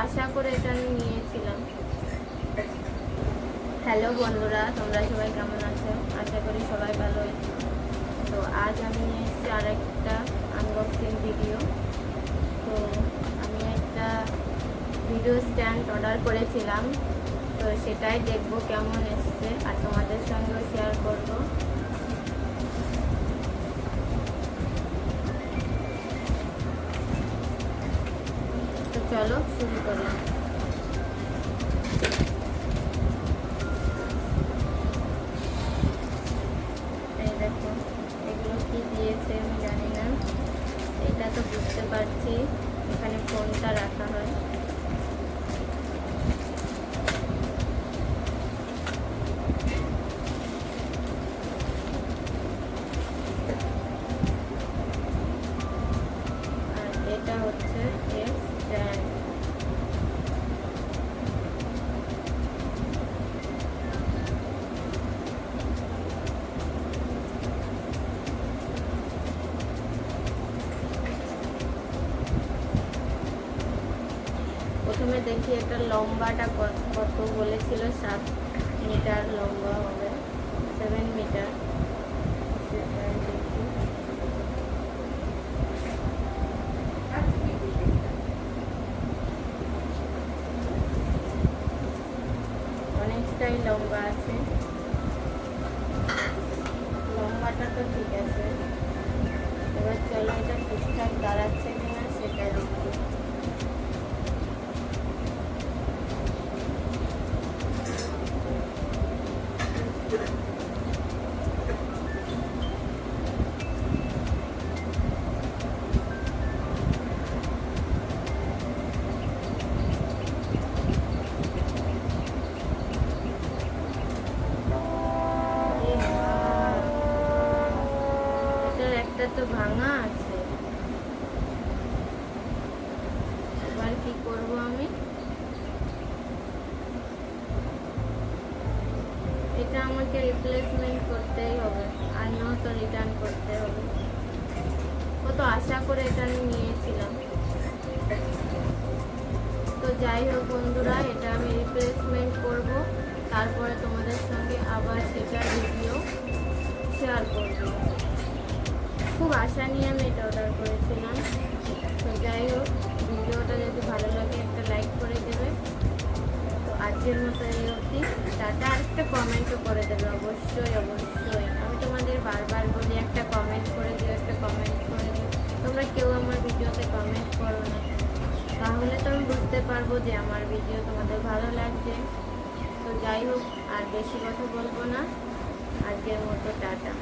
আশা করে এটা আমি নিয়েছিলাম। হ্যালো বন্ধুরা, তোমরা সবাই কেমন আছো? আশা করি সবাই ভালো আছো। তো আজ আমি নিয়ে এসেছি আর একটা আনবক্সিং ভিডিও। তো আমি একটা ভিডিও স্ট্যান্ড অর্ডার করেছিলাম, তো সেটাই দেখবো কেমন এসছে আর তোমাদের সঙ্গেও শেয়ার করব। তো চলো শুরু করি। এই দেখো, এগুলো কি দিয়েছে আমি জানি না। এটা তো বুঝতে পারছি এখানে ফোনটা রাখা হয়। আর এটা হচ্ছে এর স্ট্যান্ড। প্রথমে দেখি এটা লম্বাটা কত বলেছিল, 7 মিটার লম্বা হবে, 7 মিটার। সেটাই দেখি। অনেকটাই লম্বা আছে, লম্বাটা তো ঠিক আছে। এবার চলো এটা ঠিকঠাক দাঁড়াচ্ছে কিনা সেটা দেখি। একটা তো ভাঙা আছে, এবার কি করব আমি? এটা আমাকে রিপ্লেসমেন্ট করতেই হবে, আর নয়তো রিটার্ন করতে হবে। কত আশা করে এটা আমি নিয়েছিলাম। তো যাই হোক বন্ধুরা, এটা আমি রিপ্লেসমেন্ট করব, তারপরে তোমাদের সঙ্গে আবার সেটার ভিডিও শেয়ার করব। খুব আশা নিয়ে আমি এটা অর্ডার করেছিলাম। তো যাই হোক, ভিডিওটা যদি ভালো লাগে একটা লাইক করে দেবে। তো আজকের মতো এই অবধি, টাটা। আর একটা কমেন্টও করে দেবে অবশ্যই অবশ্যই। আমি তোমাদের বারবার বলি একটা কমেন্ট করে দিও, একটা কমেন্ট করে দিও। তোমরা কেউ আমার ভিডিওতে কমেন্ট করো না, তাহলে তো আমি বুঝতে পারবো যে আমার ভিডিও তোমাদের ভালো লাগছে। তো যাই হোক, আর বেশি কথা বলবো না, আজকের মতো টাটা।